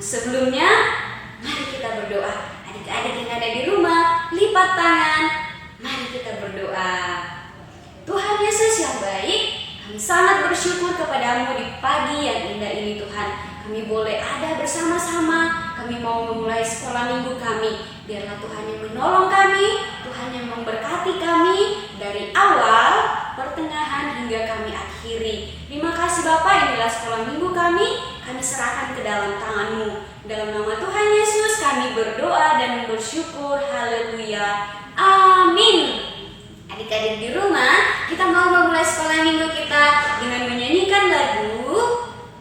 Sebelumnya, mari kita berdoa. Adik-adik yang ada di rumah, lipat tangan. Mari kita berdoa. Tuhan Yesus yang baik, kami sangat bersyukur kepadamu di pagi yang indah ini Tuhan. Kami boleh ada bersama-sama. Kami mau memulai sekolah minggu kami. Biarlah Tuhan yang menolong kami, Tuhan yang memberkati kami dari awal, pertengahan hingga kami akhiri. Terima kasih Bapak, inilah sekolah minggu kami. Kami serahkan ke dalam tangan-Mu. Dalam nama Tuhan Yesus kami berdoa dan bersyukur. Haleluya. Amin. Adik-adik di rumah, kita mau memulai sekolah minggu kita dengan menyanyikan lagu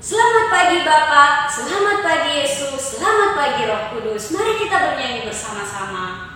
Selamat pagi Bapa, selamat pagi Yesus, selamat pagi Roh Kudus. Mari kita bernyanyi bersama-sama.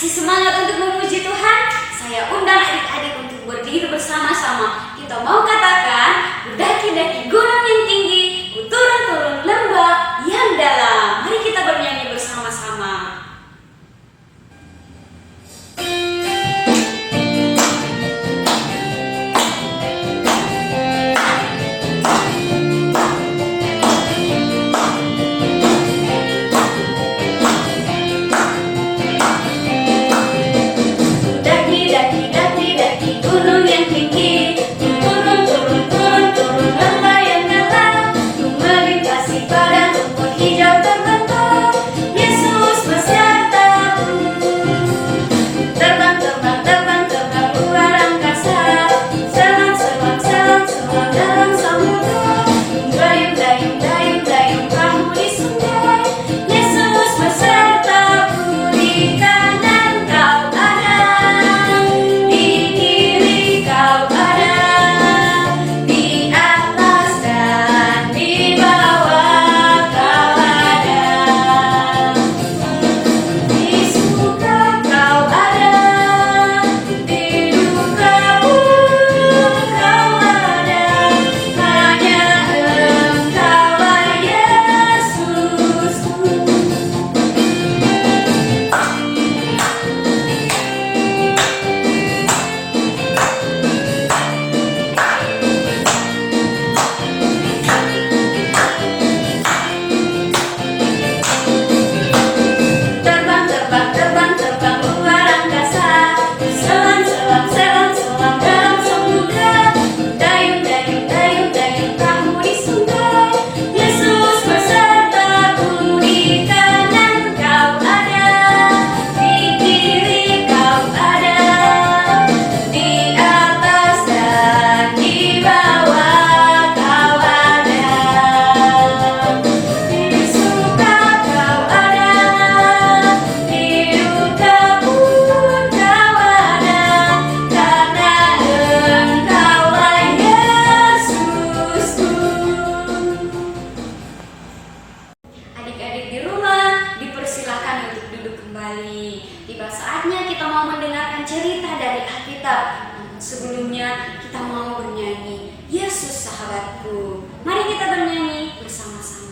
Masih semangat untuk memuji Tuhan? Saya undang adik-adik untuk berdiri bersama-sama. Kita mau katakan, berdaki-daki gunung yang tinggi, ku turun-turun lembah yang dalam. Mari kita bernyanyi bersama-sama. sekali. Tiba saatnya kita mau mendengarkan cerita dari Alkitab. Sebelumnya kita mau bernyanyi, Yesus sahabatku. Mari kita bernyanyi bersama-sama.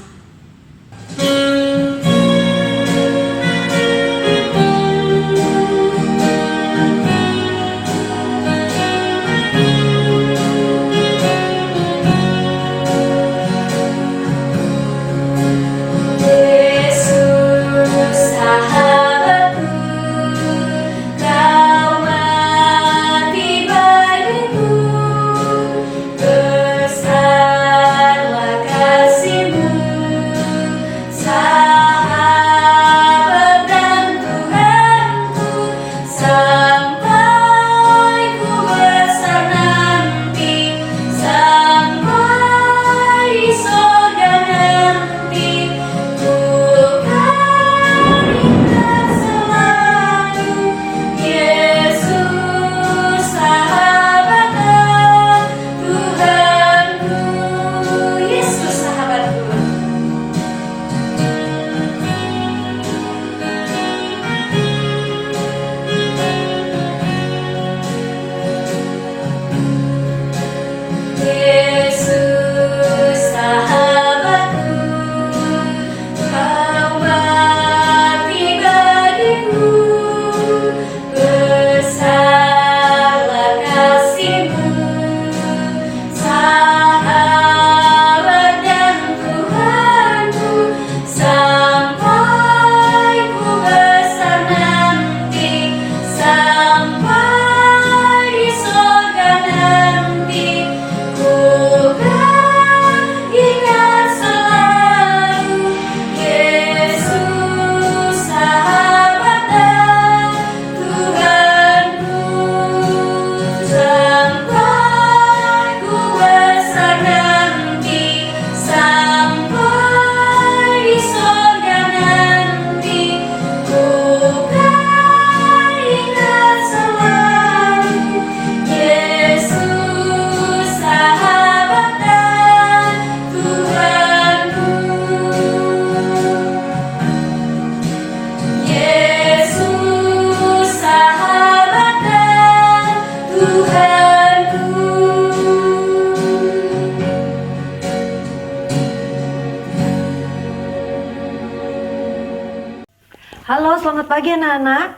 Halo, selamat pagi anak-anak.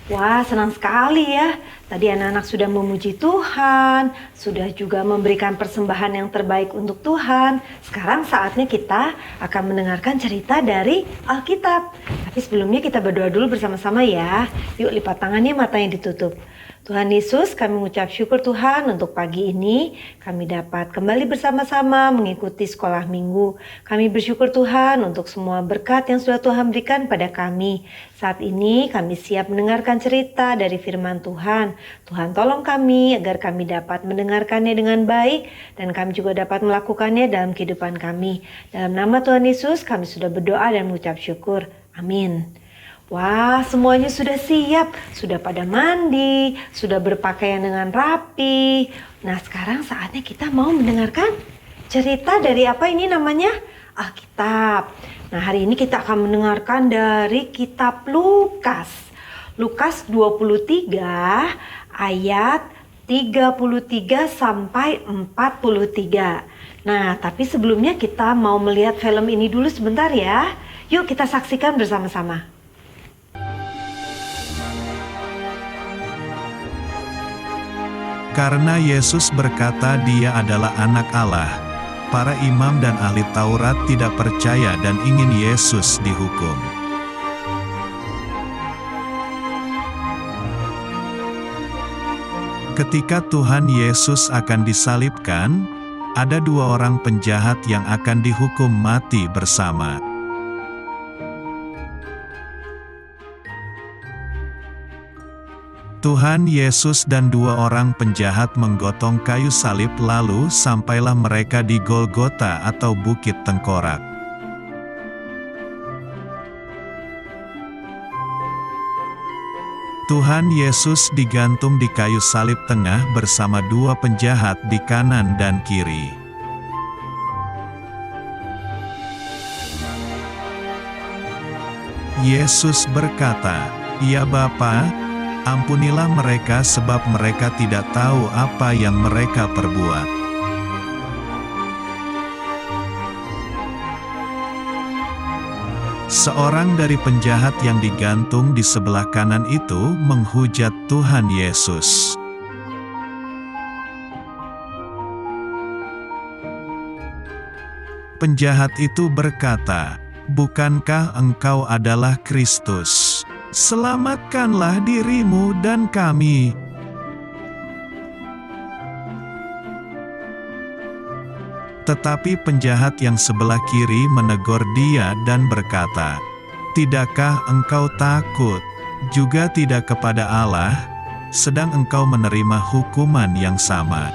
Wah, senang sekali ya. Tadi anak-anak sudah memuji Tuhan, sudah juga memberikan persembahan yang terbaik untuk Tuhan. Sekarang saatnya kita akan mendengarkan cerita dari Alkitab. Tapi sebelumnya kita berdoa dulu bersama-sama ya. Yuk lipat tangannya, matanya ditutup. Tuhan Yesus, kami mengucap syukur Tuhan untuk pagi ini kami dapat kembali bersama-sama mengikuti sekolah minggu. Kami bersyukur Tuhan untuk semua berkat yang sudah Tuhan berikan pada kami. Saat ini kami siap mendengarkan cerita dari firman Tuhan. Tuhan tolong kami agar kami dapat mendengarkannya dengan baik dan kami juga dapat melakukannya dalam kehidupan kami. Dalam nama Tuhan Yesus kami sudah berdoa dan mengucap syukur. Amin. Wah, semuanya sudah siap, sudah pada mandi, sudah berpakaian dengan rapi. Nah, sekarang saatnya kita mau mendengarkan cerita dari apa ini namanya? Alkitab. Nah, hari ini kita akan mendengarkan dari kitab Lukas. Lukas 23 ayat 33 sampai 43. Nah, tapi sebelumnya kita mau melihat film ini dulu sebentar ya. Yuk kita saksikan bersama-sama. Karena Yesus berkata Dia adalah anak Allah, para imam dan ahli Taurat tidak percaya dan ingin Yesus dihukum. Ketika Tuhan Yesus akan disalibkan, ada dua orang penjahat yang akan dihukum mati bersama. Tuhan Yesus dan dua orang penjahat menggotong kayu salib lalu sampailah mereka di Golgota atau Bukit Tengkorak. Tuhan Yesus digantung di kayu salib tengah bersama dua penjahat di kanan dan kiri. Yesus berkata, "Ya Bapa, ampunilah mereka sebab mereka tidak tahu apa yang mereka perbuat." Seorang dari penjahat yang digantung di sebelah kanan itu menghujat Tuhan Yesus. Penjahat itu berkata, "Bukankah engkau adalah Kristus? Selamatkanlah dirimu dan kami." Tetapi penjahat yang sebelah kiri menegur dia dan berkata, "Tidakkah engkau takut, juga tidak kepada Allah, sedang engkau menerima hukuman yang sama?"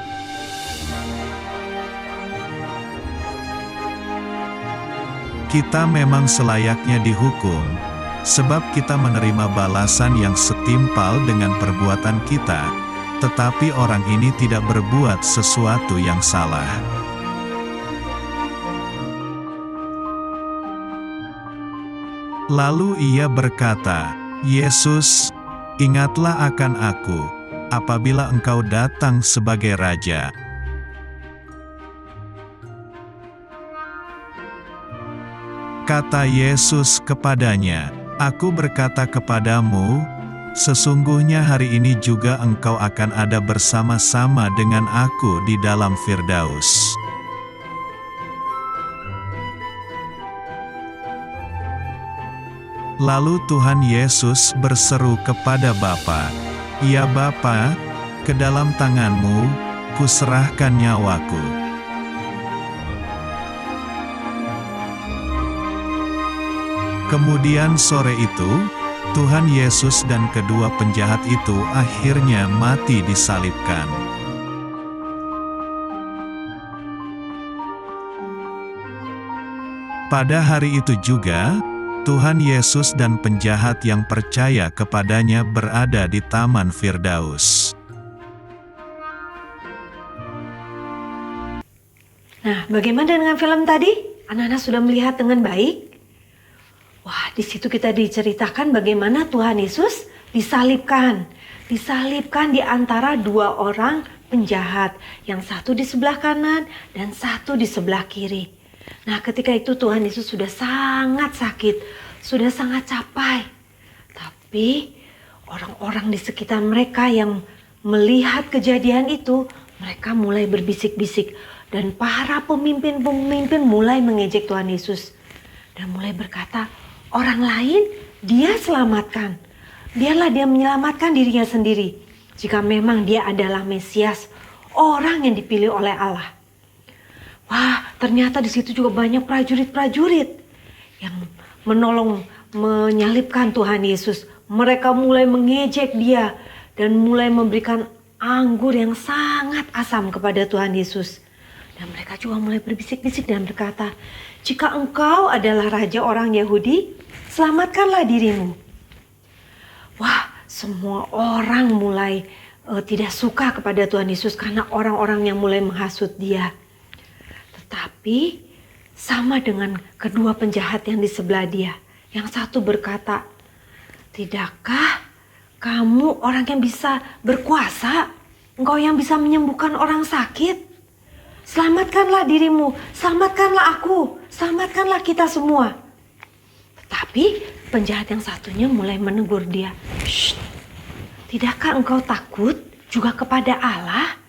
Kita memang selayaknya dihukum, sebab kita menerima balasan yang setimpal dengan perbuatan kita, tetapi orang ini tidak berbuat sesuatu yang salah. Lalu ia berkata, "Yesus, ingatlah akan aku, apabila engkau datang sebagai Raja." Kata Yesus kepadanya, "Aku berkata kepadamu, sesungguhnya hari ini juga engkau akan ada bersama-sama dengan aku di dalam Firdaus." Lalu Tuhan Yesus berseru kepada Bapa, "Ya Bapa, ke dalam tangan-Mu, kuserahkan nyawaku." Kemudian sore itu, Tuhan Yesus dan kedua penjahat itu akhirnya mati disalibkan. Pada hari itu juga, Tuhan Yesus dan penjahat yang percaya kepadanya berada di Taman Firdaus. Nah, bagaimana dengan film tadi? Anak-anak sudah melihat dengan baik? Wah, di situ kita diceritakan bagaimana Tuhan Yesus disalibkan. Disalibkan di antara dua orang penjahat. Yang satu di sebelah kanan dan satu di sebelah kiri. Nah, ketika itu Tuhan Yesus sudah sangat sakit, sudah sangat capai. Tapi orang-orang di sekitar mereka yang melihat kejadian itu, mereka mulai berbisik-bisik. Dan para pemimpin-pemimpin mulai mengejek Tuhan Yesus. Dan mulai berkata, orang lain dia selamatkan. Biarlah dia menyelamatkan dirinya sendiri. Jika memang dia adalah Mesias, orang yang dipilih oleh Allah. Wah, ternyata di situ juga banyak prajurit-prajurit yang menolong menyalibkan Tuhan Yesus. Mereka mulai mengejek dia dan mulai memberikan anggur yang sangat asam kepada Tuhan Yesus. Dan mereka juga mulai berbisik-bisik dan berkata, "Jika engkau adalah raja orang Yahudi, selamatkanlah dirimu." Wah, semua orang mulai tidak suka kepada Tuhan Yesus karena orang-orang yang mulai menghasut dia. Tetapi sama dengan kedua penjahat yang di sebelah dia. Yang satu berkata, "Tidakkah kamu orang yang bisa berkuasa? Engkau yang bisa menyembuhkan orang sakit? Selamatkanlah dirimu, selamatkanlah aku, selamatkanlah kita semua." Tetapi penjahat yang satunya mulai menegur dia. "Shh, tidakkah engkau takut juga kepada Allah?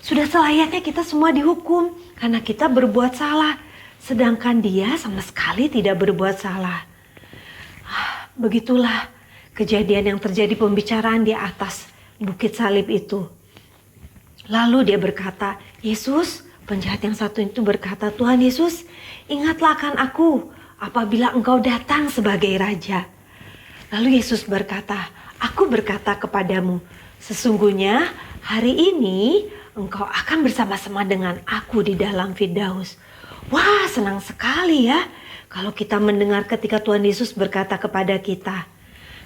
Sudah selayaknya kita semua dihukum karena kita berbuat salah. Sedangkan dia sama sekali tidak berbuat salah." Begitulah kejadian yang terjadi pembicaraan di atas bukit salib itu. Lalu dia berkata, "Yesus," penjahat yang satu itu berkata, "Tuhan Yesus, ingatlah akan aku apabila engkau datang sebagai raja." Lalu Yesus berkata, "Aku berkata kepadamu, sesungguhnya hari ini engkau akan bersama-sama dengan aku di dalam Firdaus." Wah, senang sekali ya kalau kita mendengar ketika Tuhan Yesus berkata kepada kita.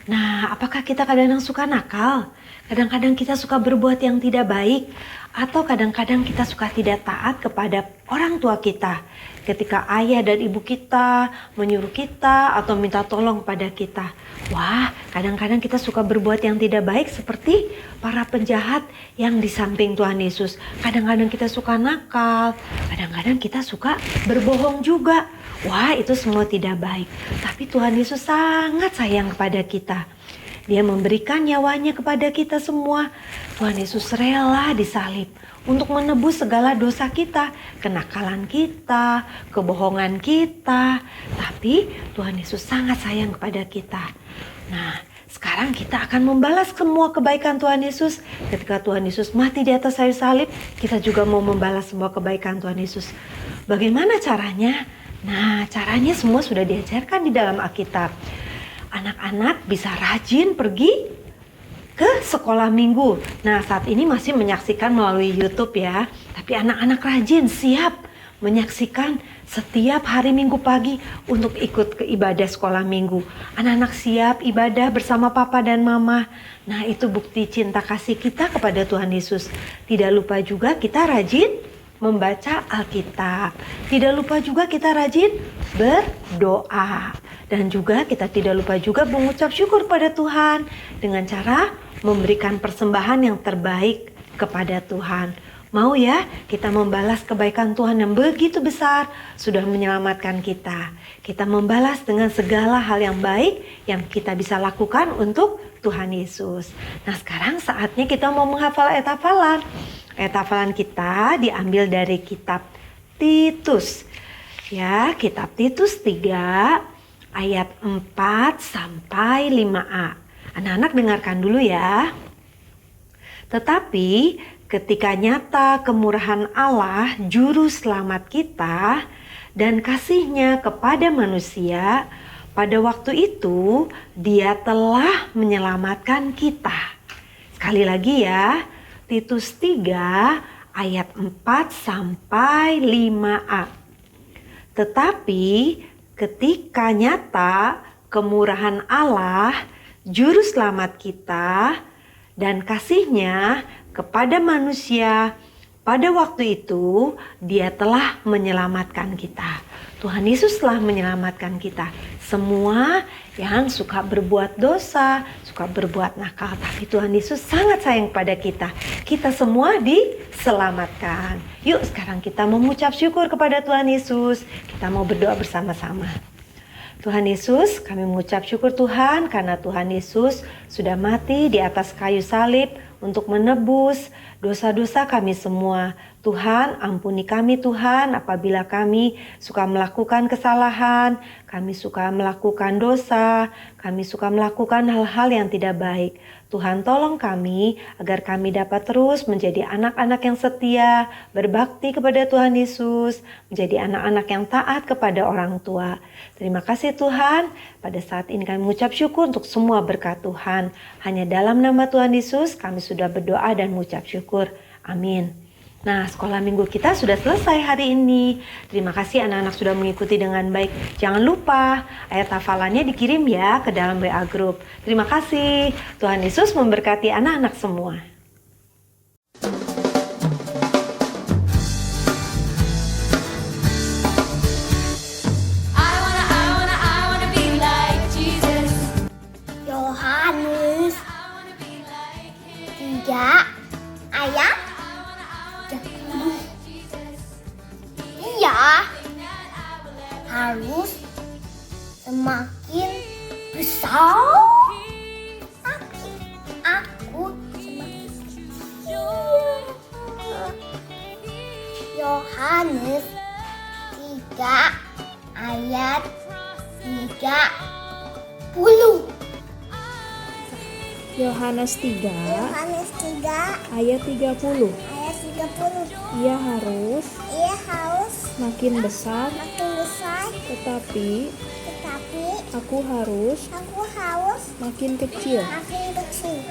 Nah, apakah kita kadang-kadang suka nakal? Kadang-kadang kita suka berbuat yang tidak baik, atau kadang-kadang kita suka tidak taat kepada orang tua kita. Ketika ayah dan ibu kita menyuruh kita atau minta tolong pada kita. Wah, kadang-kadang kita suka berbuat yang tidak baik seperti para penjahat yang di samping Tuhan Yesus. Kadang-kadang kita suka nakal, kadang-kadang kita suka berbohong juga. Wah, itu semua tidak baik. Tapi Tuhan Yesus sangat sayang kepada kita. Dia memberikan nyawanya kepada kita semua. Tuhan Yesus rela disalib untuk menebus segala dosa kita, kenakalan kita, kebohongan kita. Tapi Tuhan Yesus sangat sayang kepada kita. Nah, sekarang kita akan membalas semua kebaikan Tuhan Yesus. Ketika Tuhan Yesus mati di atas kayu salib, kita juga mau membalas semua kebaikan Tuhan Yesus. Bagaimana caranya? Nah, caranya semua sudah diajarkan di dalam Alkitab. Anak-anak bisa rajin pergi ke sekolah minggu. Nah, saat ini masih menyaksikan melalui YouTube ya. Tapi anak-anak rajin siap menyaksikan setiap hari Minggu pagi untuk ikut ke ibadah sekolah minggu. Anak-anak siap ibadah bersama papa dan mama. Nah, itu bukti cinta kasih kita kepada Tuhan Yesus. Tidak lupa juga kita rajin membaca Alkitab. Tidak lupa juga kita rajin berdoa. Dan juga kita tidak lupa juga mengucap syukur pada Tuhan dengan cara memberikan persembahan yang terbaik kepada Tuhan. Mau ya kita membalas kebaikan Tuhan yang begitu besar sudah menyelamatkan kita. Kita membalas dengan segala hal yang baik yang kita bisa lakukan untuk Tuhan Yesus. Nah, sekarang saatnya kita mau menghafal ayat hafalan. Ayat hafalan kita diambil dari kitab Titus. Ya, kitab Titus 3 ayat 4 sampai 5a. Anak-anak dengarkan dulu ya. Tetapi ketika nyata kemurahan Allah juru selamat kita dan kasih-Nya kepada manusia, pada waktu itu Dia telah menyelamatkan kita. Sekali lagi ya, Titus 3 ayat 4 sampai 5a. Tetapi ketika nyata kemurahan Allah juru selamat kita dan kasih-Nya kepada manusia, pada waktu itu Dia telah menyelamatkan kita. Tuhan Yesus telah menyelamatkan kita. Semua yang suka berbuat dosa, suka berbuat nakal, tapi Tuhan Yesus sangat sayang pada kita. Kita semua diselamatkan. Yuk sekarang kita mengucap syukur kepada Tuhan Yesus. Kita mau berdoa bersama-sama. Tuhan Yesus, kami mengucap syukur Tuhan karena Tuhan Yesus sudah mati di atas kayu salib untuk menebus dosa-dosa kami semua. Tuhan, ampuni kami Tuhan apabila kami suka melakukan kesalahan, kami suka melakukan dosa, kami suka melakukan hal-hal yang tidak baik. Tuhan tolong kami agar kami dapat terus menjadi anak-anak yang setia, berbakti kepada Tuhan Yesus, menjadi anak-anak yang taat kepada orang tua. Terima kasih Tuhan, pada saat ini kami mengucap syukur untuk semua berkat Tuhan. Hanya dalam nama Tuhan Yesus kami sudah berdoa dan mengucap syukur. Amin. Nah, sekolah minggu kita sudah selesai hari ini. Terima kasih anak-anak sudah mengikuti dengan baik. Jangan lupa ayat hafalannya dikirim ya ke dalam WA Group. Terima kasih. Tuhan Yesus memberkati anak-anak semua. Yohanes 3 ayat 30. Ia harus semakin besar, tapi aku semakin kecil. Yohanes 3 ayat 30. Yohanes 3 Yohanes 3 ayat 30. ayat 30. Ia harus Makin besar, tetapi aku harus makin kecil.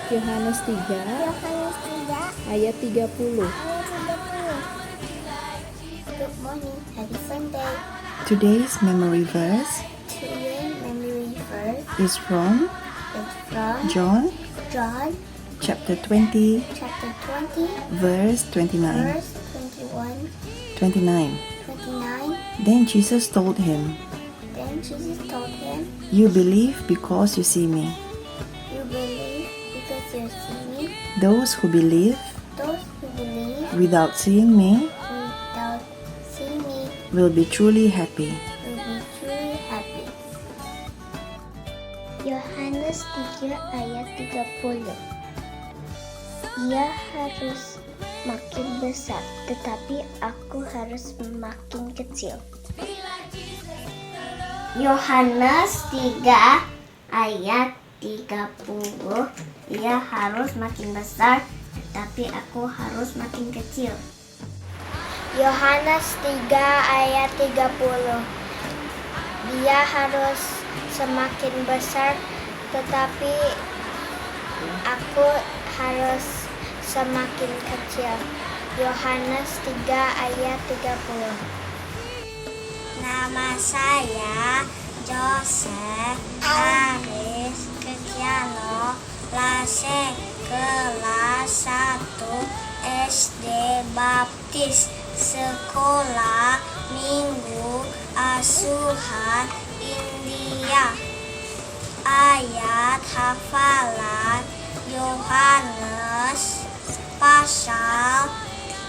Yohanes 3 Yohanes 3 ayat 30. ayat 30. Good morning, happy Sunday. Today's memory verse Today memory verse is from It's from John John chapter 20, chapter 20, verse 29. verse 21, 29. 29. Then Jesus told him, Then Jesus told him, "You believe because you see me. You believe because you see me. Those who believe Those who believe without seeing me without seeing me will be truly happy." will be truly happy. Yohanes 3 ayat 30. Ia harus makin besar, tetapi aku harus makin kecil. Yohanes 3 ayat 30. Ia harus makin besar, tetapi aku harus makin kecil. Yohanes 3 ayat 30. Dia harus semakin besar, tetapi aku harus semakin kecil. Yohanes 3 ayat 30. Nama saya Joseph Aris Keciano Lase, kelas 1 SD Baptis, Sekolah Minggu Asuhan India. Ayat hafalan Yohanes pasal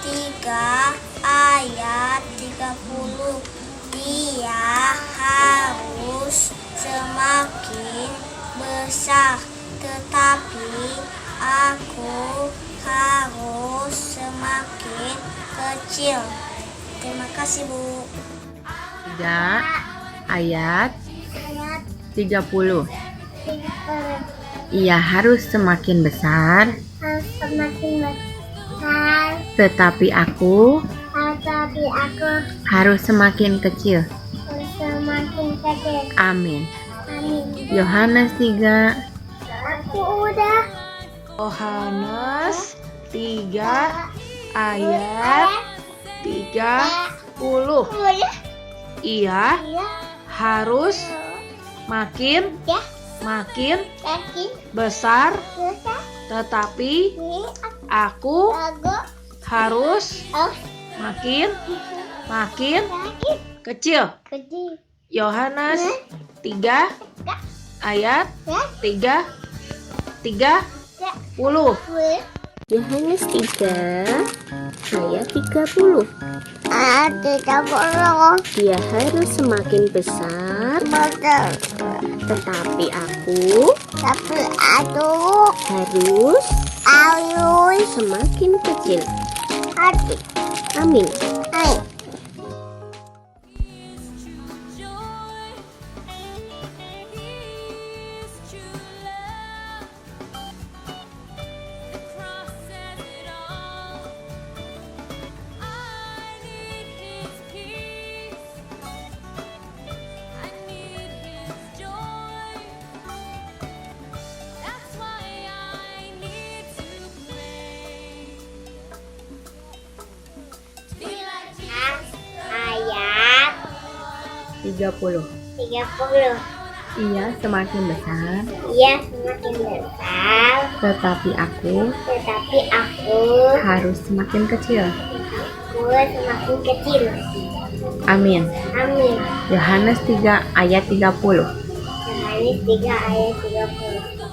3 ayat 30. Dia harus semakin besar, tetapi aku harus semakin kecil. Terima kasih, Bu. 3 ayat 30. Ia harus semakin besar, Harus semakin besar, tetapi aku tetapi aku harus semakin kecil. harus semakin kecil. Amin. Amin. Yohanes 3 Aku udah. Yohanes 3 ayat 30. Ia harus makin Ya. makin Kaki besar, besar tetapi ini aku aku harus oh makin kaki kecil. kecil. Yohanes 3 ayat 30. Yohanes 3 ayat 30. Tidak boleh Dia harus semakin besar, betul. tetapi aku Tapi aduh harus ayus semakin kecil. hati. Amin. Hai. Ayat 30. 30. Ia semakin besar, Ia semakin besar, tetapi aku harus semakin kecil. aku semakin kecil. Amin. Amin. Yohanes 3 ayat 30. Yohanes 3 ayat 30.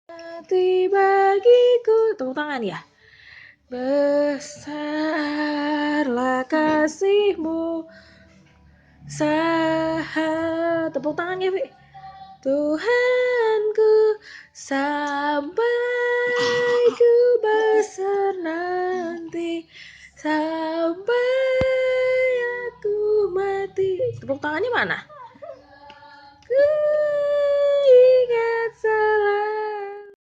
Hati bagiku, tepuk tangan ya. Besarlah kasihmu, tepuk tangan ya, Fi. Tuhanku, sampai ku besar nanti, sampai aku mati. Tepuk tangannya mana? Ku